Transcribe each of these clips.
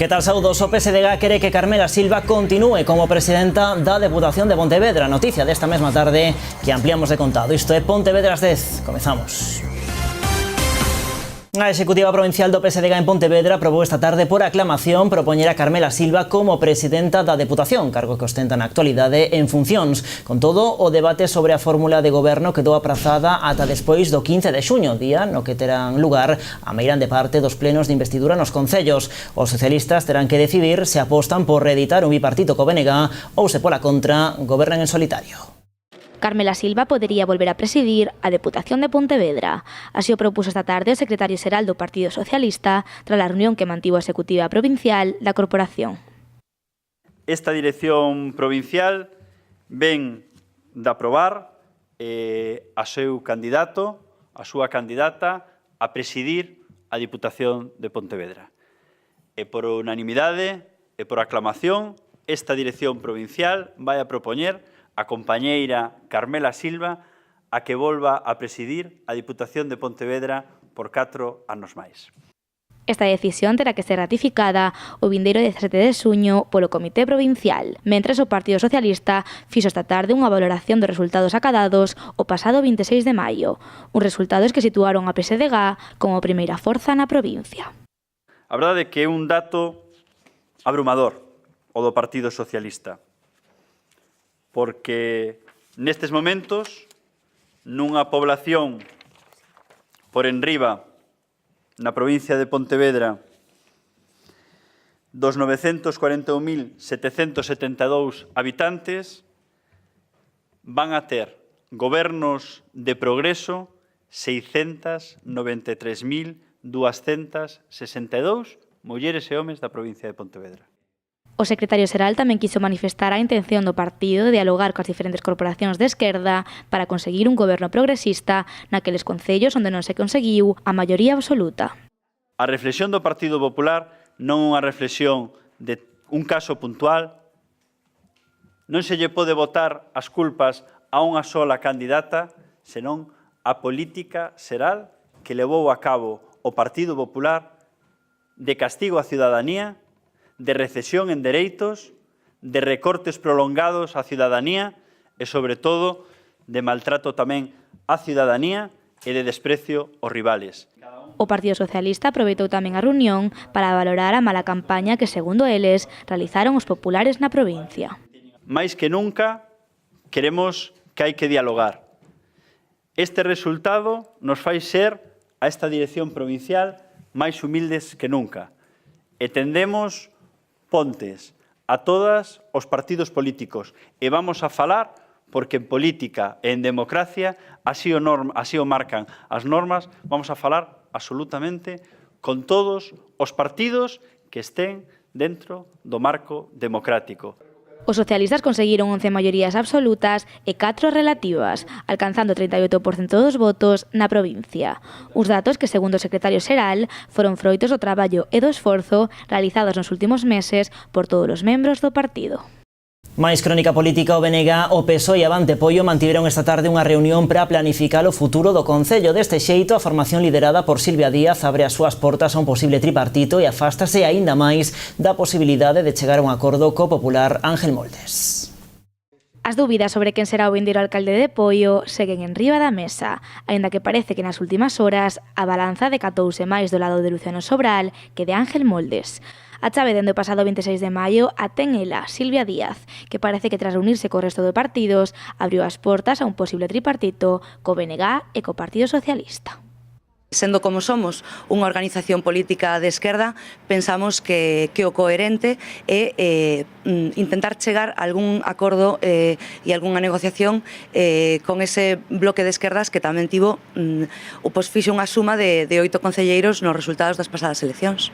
Que tal, saudos? O PSDG quere que Carmela Silva continúe como presidenta da Deputación de Pontevedra. Noticia desta mesma tarde que ampliamos de contado. Isto é Pontevedra ás 10. Comezamos. A Executiva Provincial do PSDG en Pontevedra aprobou esta tarde por aclamación propoñer a Carmela Silva como presidenta da Deputación, cargo que ostenta na actualidade en funcións. Con todo, o debate sobre a fórmula de goberno quedou aprazada ata despois do 15 de xuño, día no que terán lugar a meirande parte dos plenos de investidura nos concellos. Os socialistas terán que decidir se apostan por reeditar un bipartito co BNG ou se pola contra gobernan en solitario. Carmela Silva podería volver a presidir a Deputación de Pontevedra. Así o propuso esta tarde o secretario xeral do Partido Socialista tras a reunión que mantivo a Executiva Provincial da Corporación. Esta dirección provincial ven de aprobar a seu candidato, a súa candidata, a presidir a Diputación de Pontevedra. E por unanimidade e por aclamación, esta dirección provincial vai a propoñer a compañeira Carmela Silva a que volva a presidir a Diputación de Pontevedra por 4 anos máis. Esta decisión terá que ser ratificada o vindeiro 17 de xuño polo Comité Provincial, mentres o Partido Socialista fixo esta tarde unha valoración dos resultados acadados o pasado 26 de maio, uns resultados que situaron a PSDG como a primeira forza na provincia. A verdade é que é un dato abrumador o do Partido Socialista, porque nestes momentos, nunha población por enriba na provincia de Pontevedra dos 941.772 habitantes, van a ter gobernos de progreso 693.262 mulleres e homes da provincia de Pontevedra. O secretario xeral tamén quiso manifestar a intención do partido de dialogar coas diferentes corporacións de esquerda para conseguir un goberno progresista naqueles concellos onde non se conseguiu a maioría absoluta. A reflexión do Partido Popular non é unha reflexión de un caso puntual, non se lle pode botar as culpas a unha sola candidata, senón a política xeral que levou a cabo o Partido Popular de castigo á ciudadanía, de recesión en dereitos, de recortes prolongados á ciudadanía e, sobre todo, de maltrato tamén á ciudadanía e de desprecio aos rivales. O Partido Socialista aproveitou tamén a reunión para valorar a mala campaña que, segundo eles, realizaron os populares na provincia. Mais que nunca queremos que hai que dialogar. Este resultado nos fai ser a esta dirección provincial máis humildes que nunca e tendemos pontes a todos os partidos políticos e vamos a falar porque en política e en democracia así o marcan as normas, vamos a falar absolutamente con todos os partidos que estén dentro do marco democrático. Os socialistas conseguiron 11 maiorías absolutas e 4 relativas, alcanzando o 38% dos votos na provincia. Os datos que, segundo o secretario xeral, foron froitos do traballo e do esforzo realizados nos últimos meses por todos os membros do partido. Mais crónica política, o BNG, o PSOE e Avante Poio mantiveron esta tarde unha reunión para planificar o futuro do Concello. Deste xeito, a formación liderada por Silvia Díaz abre as súas portas a un posible tripartito e afástase aínda máis da posibilidade de chegar a un acordo co popular Ángel Moldes. As dúbidas sobre quen será o vindeiro alcalde de Poio seguen en riba da mesa, aínda que parece que nas últimas horas a balanza decatouse máis do lado de Luciano Sobral que de Ángel Moldes. A chave dende o pasado 26 de maio a ten ela, Silvia Díaz, que parece que tras reunirse co resto de partidos abriu as portas a un posible tripartito co BNG e co Partido Socialista. Sendo como somos unha organización política de esquerda, pensamos que o coherente é intentar chegar a algún acordo e algunha negociación con ese bloque de esquerdas que tamén tivo fixo unha suma de 8 concelleiros nos resultados das pasadas eleccións.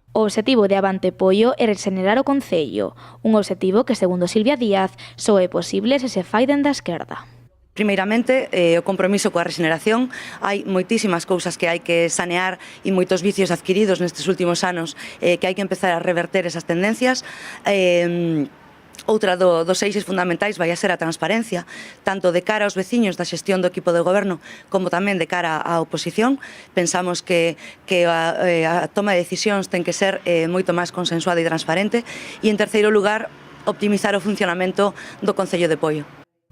O obxectivo de Avante Poio é regenerar o Concello, un obxectivo que, segundo Silvia Díaz, só é posible se se fai dende a esquerda. Primeiramente, o compromiso coa regeneración. Hai moitísimas cousas que hai que sanear e moitos vicios adquiridos nestes últimos anos que hai que empezar a reverter esas tendencias. Outra dos eixes fundamentais vai a ser a transparencia, tanto de cara aos veciños da xestión do equipo de goberno como tamén de cara á oposición. Pensamos que a toma de decisións ten que ser moito máis consensuada e transparente. E, en terceiro lugar, optimizar o funcionamento do Concello de Poio.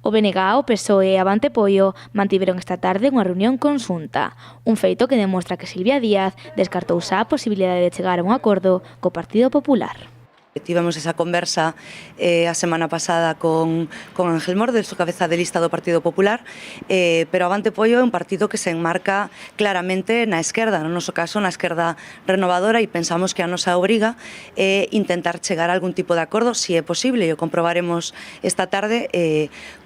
O BNG, o PSOE e Avante Poio mantiveron esta tarde unha reunión conxunta, un feito que demostra que Silvia Díaz descartou xa a posibilidade de chegar a un acordo co Partido Popular. Tivemos esa conversa a semana pasada con Ángel Moldes, o cabeza de lista do Partido Popular, pero Avante Poio é un partido que se enmarca claramente na esquerda, no noso caso na esquerda renovadora, e pensamos que a nosa obriga é intentar chegar a algún tipo de acordo, se é posible, e o comprobaremos esta tarde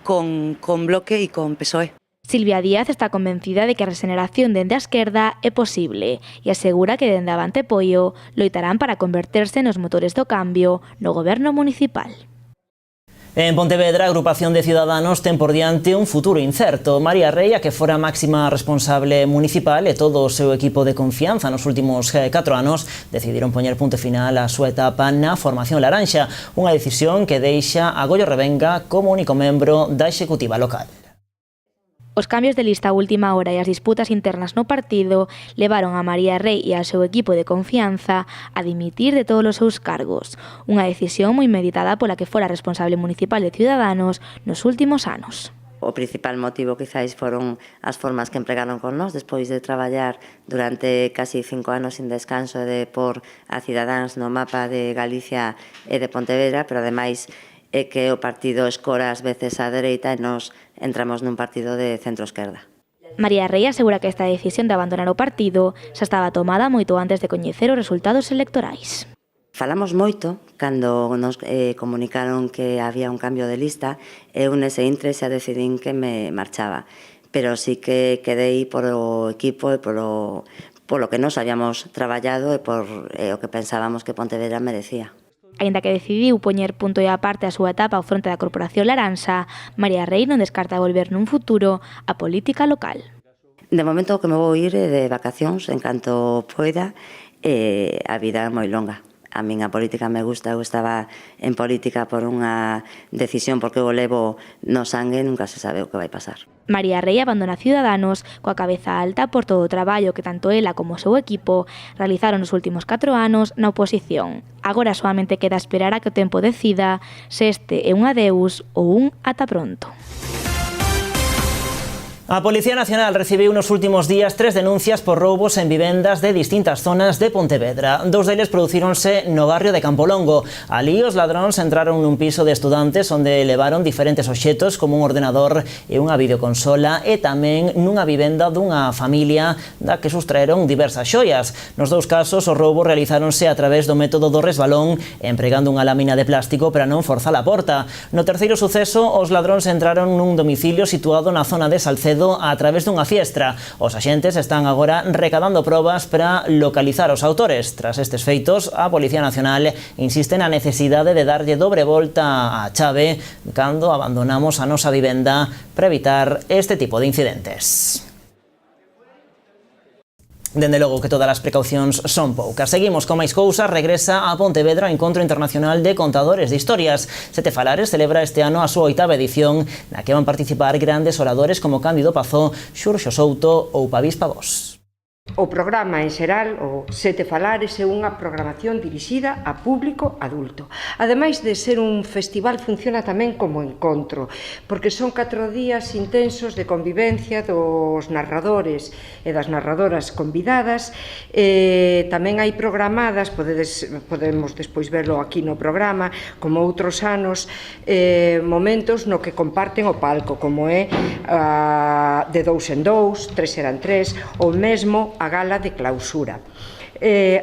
con Bloque e con PSOE. Silvia Díaz está convencida de que a regeneración dende a esquerda é posible e asegura que dende Avante Poio loitarán para converterse nos motores do cambio no goberno municipal. En Pontevedra, a agrupación de Ciudadanos ten por diante un futuro incerto. María Rey, a que fora máxima responsable municipal e todo o seu equipo de confianza nos últimos 4 anos, decidiron poñer punto final á súa etapa na formación laranxa, unha decisión que deixa a Goyo Revenga como único membro da executiva local. Os cambios de lista a última hora e as disputas internas no partido levaron a María Rey e ao seu equipo de confianza a dimitir de todos os seus cargos, unha decisión moi meditada pola que fora responsable municipal de Ciudadanos nos últimos anos. O principal motivo quizáis foron as formas que empregaron con nós despois de traballar durante casi 5 anos sin descanso de por a Cidadáns no mapa de Galicia e de Pontevedra, pero ademais é que o partido escora ás veces á dereita e nos entramos nun partido de centro-esquerda. María Rey asegura que esta decisión de abandonar o partido xa estaba tomada moito antes de coñecer os resultados electorais. Falamos moito cando nos comunicaron que había un cambio de lista e nese intre xa decidín que me marchaba, pero sí que quedei polo equipo e polo que nos habíamos traballado e por o que pensábamos que Pontevedra merecía. Aínda que decidiu poñer punto e aparte a súa etapa ao fronte da Corporación Laranxa, María Rey non descarta volver nun futuro a política local. De momento que me vou ir de vacacións en canto poida, a vida é moi longa. A min a política me gusta, eu estaba en política por unha decisión porque o levo no sangue, nunca se sabe o que vai pasar. María Rey abandona Ciudadanos coa cabeza alta por todo o traballo que tanto ela como o seu equipo realizaron nos últimos 4 anos na oposición. Agora solamente queda esperar a que o tempo decida se este é un adeus ou un ata pronto. A Policía Nacional recibiu nos últimos días 3 denuncias por roubos en vivendas de distintas zonas de Pontevedra. 2 deles producíronse no barrio de Campolongo. Alí os ladróns entraron nun piso de estudantes onde levaron diferentes obxetos como un ordenador e unha videoconsola e tamén nunha vivenda dunha familia da que sustraeron diversas xoias. Nos 2 casos os roubos realizáronse a través do método do resbalón empregando unha lámina de plástico para non forzar a porta. No terceiro suceso os ladróns entraron nun domicilio situado na zona de Salcedo a través dunha fiestra. Os axentes están agora recadando probas para localizar os autores. Tras estes feitos, a Policía Nacional insiste na necesidade de darlle dobre volta á chave cando abandonamos a nosa vivenda para evitar este tipo de incidentes. Dende logo que todas as precaucións son poucas. Seguimos con máis cousas. Regresa a Pontevedra o Encontro Internacional de Contadores de Historias. Sete Falares celebra este ano a súa 8ª edición, na que van participar grandes oradores como Cándido Pazó, Xurxo Souto ou Pavís Pavós. O programa en xeral, o Sete Falares, é unha programación dirixida a público adulto. Ademais de ser un festival, funciona tamén como encontro, porque son 4 días intensos de convivencia dos narradores e das narradoras convidadas. Tamén hai programadas, podemos despois verlo aquí no programa, como outros anos, momentos no que comparten o palco, como é de 2 en 2, 3 eran 3, ou mesmo a gala de clausura.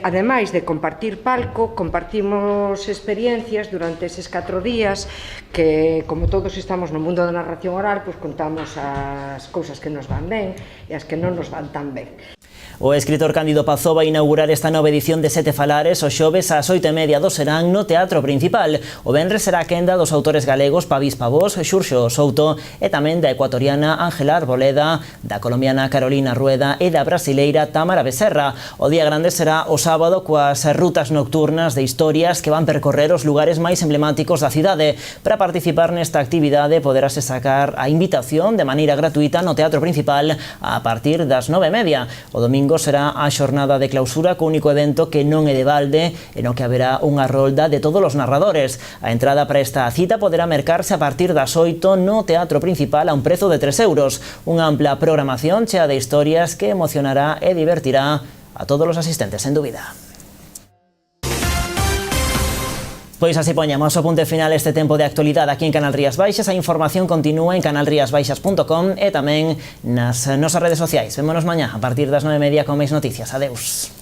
Ademais de compartir palco, compartimos experiencias durante eses 4 días que, como todos estamos no mundo da narración oral, pois contamos as cousas que nos van ben e as que non nos van tan ben. O escritor Cándido Pazó vai inaugurar esta nova edición de Sete Falares o xoves ás 8:30 do serán no Teatro Principal. O venres será a quenda dos autores galegos Pavís Pavós, Xurxo Souto e tamén da ecuatoriana Ángela Arboleda, da colombiana Carolina Rueda e da brasileira Tamara Becerra. O día grande será o sábado coas rutas nocturnas de historias que van percorrer os lugares máis emblemáticos da cidade. Para participar nesta actividade poderase sacar a invitación de maneira gratuita no Teatro Principal a partir das 9:30. O domingo será a xornada de clausura co único evento que non é de balde e no que haberá unha rolda de todos os narradores. A entrada para esta cita poderá mercarse a partir das 8 no Teatro Principal a un prezo de 3 euros. Unha ampla programación chea de historias que emocionará e divertirá a todos os asistentes, sen dúbida. Pois así poñamos o punto final este tempo de actualidade aquí en Canal Rías Baixas. A información continúa en canalriasbaixas.com e tamén nas nosas redes sociais. Vémonos mañá a partir das 9:30 con máis noticias. Adeus.